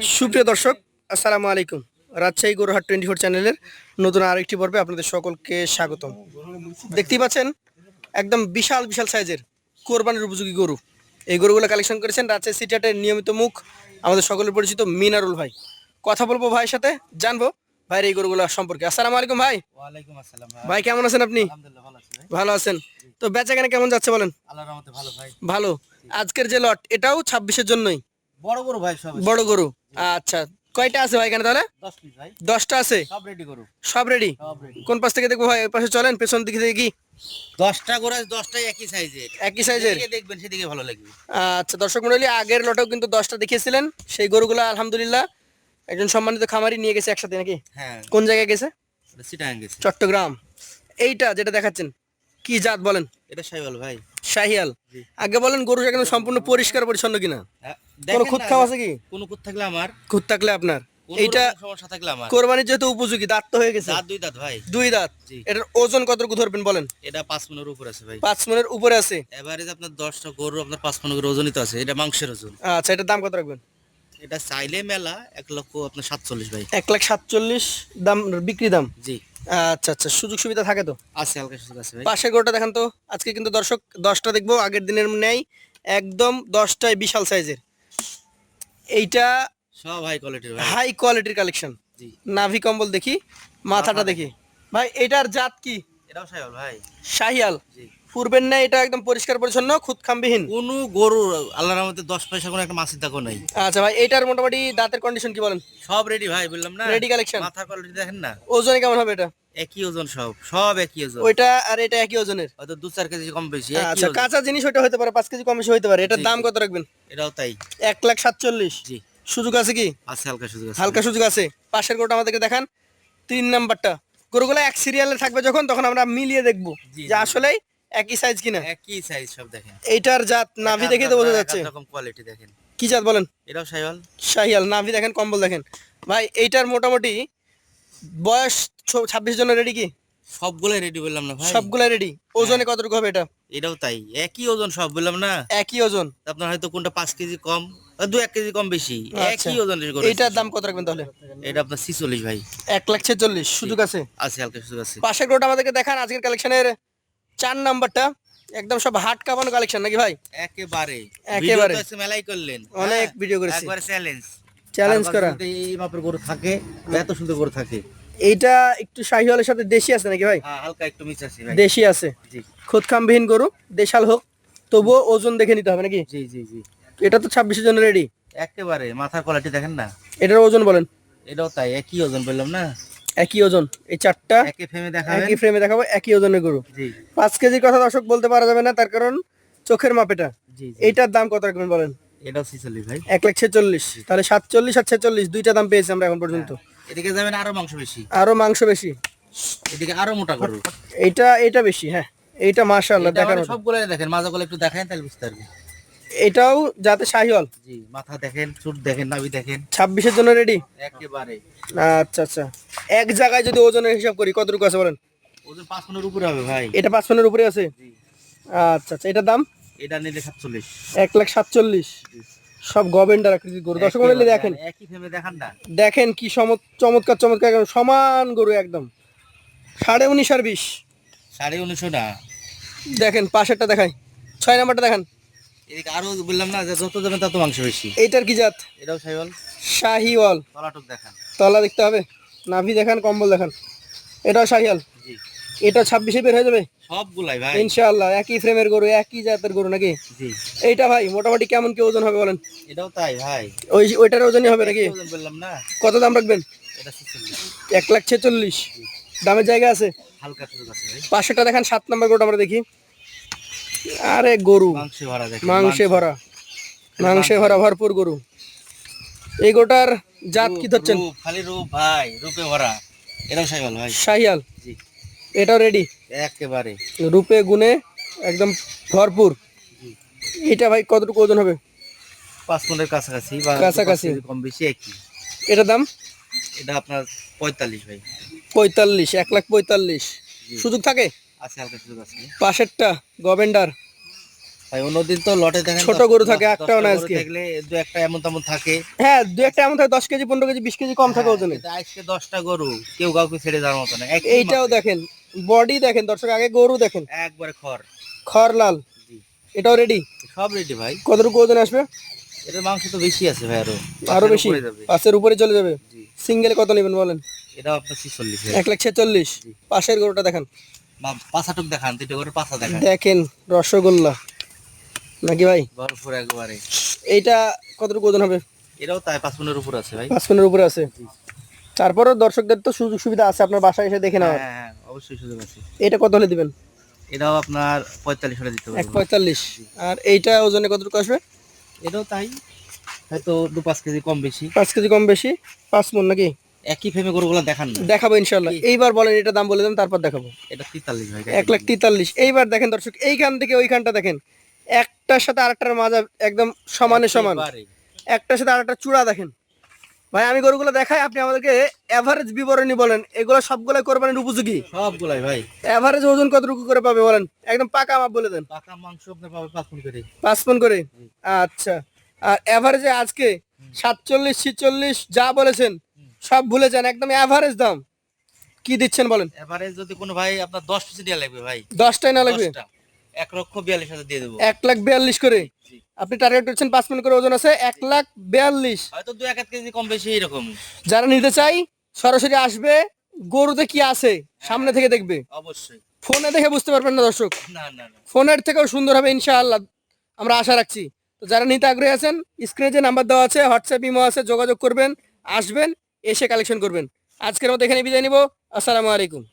সুপ্রিয় দর্শক, আসসালামু আলাইকুম। রাজশাহী গরুহাট 24 চ্যানেলের নতুন আরেকটি পর্বে আপনাদের সকলকে স্বাগতম। দেখতেই পাচ্ছেন একদম বিশাল বিশাল সাইজের কোরবানির উপযোগী গরু। এই গরুগুলো কালেকশন করেছেন রাজশাহী সিটি হাটের নিয়মিত মুখ আমাদের সকলের পরিচিত মিনারুল ভাই। কথা বলবো ভাইয়ের সাথে, জানবো ভাইয়ের এই গরুগুলো সম্পর্কে। আসসালামু আলাইকুম ভাই। ওয়ালাইকুম আসসালাম ভাই কেমন আছেন আপনি? আলহামদুলিল্লাহ ভালো আছি ভাই। ভালো আছেন? তো বেচাকেনা কেমন যাচ্ছে বলেন? আল্লাহর রহমতে ভালো ভাই। ভালো। আজকের যে লট এটাও 26-এর জন্যই বড় গরু ভাই সব বড় গরু। আচ্ছা, কয়টা আছে ভাই এখানে তাহলে? 10 পিস ভাই। 10টা আছে। সব রেডি গরু। সব রেডি? সব রেডি। কোন পাশ থেকে দেখবো ভাই? ওই পাশে চলেন, পেছন দিকে দেখি কি 10টা গরু আছে, 10টাই একই সাইজের। একই সাইজের। যেদিকে দেখবেন সেদিকে ভালো লাগবে। আচ্ছা দর্শক মন্ডলী, আগের লটেও কিন্তু 10টা দেখিয়েছিলেন। সেই গরুগুলো আলহামদুলিল্লাহ একজন সম্মানিত খামারি নিয়ে গেছে একসাথে নাকি? হ্যাঁ, কোন জায়গায় গেছে? এটা চিটাগাং গেছে। চট্টগ্রাম। এইটা যেটা দেখাচ্ছেন কি জাত বলেন? এটা শাইওয়াল ভাই। শাহিয়াল। জি। আগে বলেন গরু একদম সম্পূর্ণ পরিষ্কার পরিচ্ছন্ন কিনা? হ্যাঁ, কোনো দেখেন খুঁত না, খাওয়া আছে কি? কোনো কুত থাকলে আমার, খুঁত থাকলে আপনার? কোনো এইটা রকম সমস্যা থাকলে আমার। কোরবানির যেহেতু উপযোগী, দাঁত তো হয়ে গেছে। দাঁত দুই দাঁত ভাই। দুই দাঁত। জি। এটার ওজন কতটুকু ধরবেন বলেন? এটা 5 মনের উপর আছে ভাই। 5 মনের উপরে আছে। এভারেজ আপনার 10টা গরু আপনার 5 মনের করে ওজনই তো আছে। এটা মাংসের ওজন। আচ্ছা, এটার দাম কত রাখবেন? এটা চাইলে মেলা 1 লক্ষ আপনার 47 ভাই। 1,47,000 দাম, বিক্রি দাম। জি। আচ্ছা আচ্ছা, সুযোগ সুবিধা থাকে তো? আছে, হালকা সুযোগ আছে ভাই। পাশের গরুটা দেখেন তো। আজকে কিন্তু দর্শক 10টা দেখবো আগের দিনের ন্যায়, একদম 10টাই বিশাল সাইজের। এইটা সব হাই কোয়ালিটির ভাই। হাই কোয়ালিটির কালেকশন। জি। নাভি কম্বল দেখি, মাথাটা দেখি। ভাই এটার জাত কি? এটাও শাইওয়াল ভাই। শাহিয়াল। জি। পূর্বের ন্যায় এটা একদম পরিষ্কার পরিচ্ছন্ন, খুদখামবিহীন। কোনো গরু আল্লাহর রহমতে 10 পয়সা কোনো একটা মাছের দাগও নাই। আচ্ছা ভাই, এটার মোটামুটি দাঁতের কন্ডিশন কি বলেন? সব রেডি ভাই, বললাম না। Ready collection. মাথা কোয়ালিটি দেখেন না। ওজনে কেমন হবে এটা? একই ওজন, সব সব একই ওজন। ওইটা আর এটা একই ওজনের? হয়তো 2-4 কেজি কম বেশি, একই আচ্ছা, ওজন। কাঁচা জিনিস ওইটা হতে পারে, 5 কেজি কম বেশি হতে পারে। এটার জি, দাম জি। কত রাখবেন? এটাও তাই। 1,47,000। জি। সুযোগ আছে কি? আছে, হালকা সুযোগ আছে। হালকা সুযোগ আছে। পাশের গরুটা আমাদেরকে দেখান, 3 নাম্বারটা। গরুগুলো এক সিরিয়ালে থাকবে যখন, তখন আমরা মিলিয়ে দেখবো জি, যে জি। আসলেই একই সাইজ কিনা। একই সাইজ সব দেখেন। এইটার জাত নাভি দেখেই তো বোঝা যাচ্ছে। এক রকম কোয়ালিটি দেখেন। কি জাত বলেন? এটাও শাইওয়াল। শাহিয়াল। নাভি দেখেন, কম্বল দেখেন। ভাই এইটার মোটামুটি বয়স 26 জনের রেডি কি? সবগুলাই রেডি, বললাম না ভাই। সবগুলা রেডি। ওজনে কতটুকু হবে এটা? এটাও তাই, একই ওজন সব, বললাম না। একই ওজন। আপনার হয়তো কোনটা 5 কেজি কম, 2-1 কেজি কম বেশি, আচ্ছা, একই ওজনের গরু। এইটার দাম কত রাখবেন তাহলে? এটা আপনার 46 ভাই। 1,46,000। সুযোগ আছে? আছে, হালকা সুযোগ আছে। পাশের গরুটা আমাদেরকে দেখান, আজকের কালেকশনের 4 নাম্বারটা। একদম সব হাট কাঁপানো কালেকশন নাকি ভাই? একেবারে। একেবারে। ভিডিও তো আজকে মেলাই করলেন। অনেক হ্যাঁ, ভিডিও করেছি। একবারে চ্যালেঞ্জ। চ্যালেঞ্জ করা। এই মাপের গরু থাকে, এত সুন্দর গরু থাকে। এইটা একটু শাহিওয়ালের সাথে দেশি আছে নাকি ভাই? হ্যাঁ, হালকা একটু মিস আছে ভাই। দেশি আছে। জি, খুদখামবিহীন গরু, দেশাল হোক, তবুও ওজন দেখে নিতে হবে নাকি? জি, জি, জি। এটা তো 26 জনের রেডি। একেবারে মাথার কোয়ালিটি দেখেন না। এটার ওজন বলেন? এটাও তাই, একই ওজন, বললাম না। একই ওজন। এই 4টা একই ফ্রেমে দেখাবেন। একই ফ্রেমে দেখাবো, একই ওজনের গরু। জি, 5 কেজির কথা দর্শক বলতে পারা যাবে না, তার কারণ চোখের মাপ এটা। জি, জি। এইটার দাম কত রাখবেন বলেন? এটাও 46 ভাই। 1,46,000। তাহলে 47 আর 46 দুইটা দাম পেয়েছি আমরা এখন পর্যন্ত। এদিকে যাবেন আরো মাংস বেশি, আরো মাংস বেশি। এদিকে আরো মোটা গরু। এটা বেশি, হ্যাঁ। এইটা মাশাআল্লাহ এটা দেখার মানে মতো। সবগুলাই দেখেন, মাজাগুলো একটু দেখেন তাহলে বুঝতে পারবেন। এটাও যাতে শাহিওয়াল। জি, মাথা দেখেন, চুট দেখেন, নাভি দেখেন। 26-এর জন্য রেডি। একেবারে। আচ্ছা আচ্ছা, এক জায়গায় যদি ওজনের হিসাব করি কতটুকু আছে বলেন? ওজন 5 মনের উপরে হবে ভাই। এটা 5 মনের উপরে আছে। জি। আচ্ছা আচ্ছা, এটার দাম? এটা নিলে 47। 1,47,000। সব গভেন্ডার আকৃতির গরু। দর্শক মণ্ডলী দেখেন, একই ফ্রেমে দেখান না। দেখেন কি চমৎকার চমৎকার একদম সমান গরু একদম। 19.5 আর 20। 19.5 না। দেখেন পাশেরটা দেখাই, 6 নাম্বারটা দেখান। এদিকে আরো বললাম না যে যত যাবেন তত মাংস বেশি। এইটার কি জাত? এটাও শাইওয়াল। শাহিওয়াল। তলাটুক দেখান। তলা দেখতে হবে, নাভি দেখান, কম্বল দেখান। এটাও শাহিওয়াল। জি। এটা 26-এ বের হয়ে যাবে সবগুলাই ভাই। ইনশাআল্লাহ। একই ফ্রেমের গরু, একই জাতের গরু নাকি? জি। এইটা ভাই মোটামুটি কেমন কি ওজন হবে বলেন? এটাও তাই ভাই। ওইটার ওজনই হবে নাকি? একই ওজন বললাম না। কত দাম রাখবেন? এটা 46। 1,46,000। দামের জায়গা আছে? হালকা সুযোগ আছে ভাই। পাশেরটা দেখান, 7 নাম্বার গরুটা আমরা দেখি। আরে গরু মাংসে ভরা দেখেন। মাংসে ভরা, মাংসে ভরা ভরপুর গরু। এই গরুটার জাত কি ধরছেন? রূপ, খালি রূপ ভাই, রূপে ভরা। এটাও শাইওয়াল ভাই। শাহিয়াল। জি। এটাও রেডি। একেবারে। রূপে গুণে একদম ভরপুর। জি। এটা ভাই কতটুকু ওজন হবে? 5 মনের কাছাকাছি বা কাছাকাছি। 5 কেজি কম বেশি একই। এটার দাম? এটা আপনার 45 ভাই। 45, 1,45,000। জি। সুযোগ থাকে? আছে, হালকা সুযোগ আছে। পাশেরটা গভেন্ডার। ভাই অন্যদিন তো লটে দেখেন ছোট গরু থাকে, একটাও না আজকে। দেখলে দু একটা এমন তেমন থাকে। হ্যাঁ, দু একটা এমন থাকে 10 কেজি 15 কেজি 20 কেজি কম থাকে হ্যাঁ, ওজনে। কিন্তু আজকে 10টা গরু কেউ কাউকে ছেড়ে যাওয়ার মতো না, একই এইটাও মাপে, দেখেন, বডি দেখেন দর্শক, আগে গরু দেখেন, একবারে খড়। খড় লাল। জি, এটাও রেডি। সব রেডি ভাই। কতটুকু ওজন আসবে? এটার মাংস তো বেশি আছে ভাই, আরো আরো 5 এর বেশি, উপরে যাবে। 5-এর উপরে চলে যাবে। জি, সিঙ্গেলে কত নেবেন বলেন? এটাও আপনার 46 ভাই। 1,46,000। জি, পাশের গরুটা দেখেন, পাছাটুক দেখান, দুটো করে পাছা দেখান, দেখেন রসগোল্লা নাকি ভাই? ভরপুর একবারে। এইটা কতটুকু ওজন হবে? এটাও তাই 5 মনের উপর আছে ভাই। 5 উপরে আছে। জি। তারপরেও দর্শকদের তো সুযোগ সুবিধা আছে, আপনার বাসায় এসে দেখে হ্যাঁ নেওয়ার। হ্যাঁ হ্যাঁ, অবশ্যই সুযোগ আছে। এটা কত হলে দিবেন? এটাও আপনার 45 হলে দিতে পারবো। 1,45। আর এইটা ওজনে কতটুকু আসবে? এটাও তাই, হয়তো 2-5 কেজি কম বেশি। 5 কেজি কম বেশি, 5 মণ নাকি? একই ফ্রেমে গরুগুলো দেখান না। দেখাবো ইনশাল্লাহ। এইবার বলেন, এটা দাম বলে দেন, তারপর দেখাবো। এটা 43 ভাই। 1,43,000। এইবার দেখেন দর্শক, এইখান থেকে ওইখানটা দেখেন, একটার সাথে আরেকটার মাজা একদম সমানে সমান। একেবারে। একটার সাথে আরেকটা চূড়া দেখেন। ভাই আমি গরুগুলো দেখাই, আপনি আমাদেরকে এভারেজ বিবরণী বলেন, এগুলো সবগুলো কোরবানির উপযোগী। সবগুলাই ভাই। এভারেজ ওজন কতটুকু করে পাবে বলেন, একদম পাকা মাপ বলে দেন। পাকা মাংস আপনার পাবে 5 মণ করে। 5 মণ করে। জি। আচ্ছা, আর এভারেজে আজকে 47 46 যা বলেছেন সব ভুলে যান, একদম এভারেজ দাম কি দিচ্ছেন বলেন? এবারে যদি কোনো ভাই আপনার 10 পিস দেওয়া লাগবে ভাই, 10টাই না লাগবে? 10টা 1,42,000 দিয়ে দেবো। 1,42,000 করে। জি। আপনি টার্গেট করছেন 5 মণ করে ওজন আছে, 1,42,000। হয়তো 2-1 কেজি কম বেশি এরকম। যারা নিতে চাই সরাসরি আসবে, গরুতে কি আছে সামনে থেকে দেখবে। অবশ্যই। ফোনে দেখে বুঝতে পারবেন না দর্শক, না না না। ফোনের থেকেও সুন্দর হবে ইনশাআল্লাহ, আমরা আশা রাখছি। তো যারা নিতে আগ্রহী আছেন, স্ক্রিনে যে নাম্বার দেওয়া আছে, হোয়াটসঅ্যাপ ইমো আছে, যোগাযোগ করবেন, আসবেন, এসে কালেকশন করবেন। আজকের মতো এখানে বিদায় নিব। আসসালামু আলাইকুম।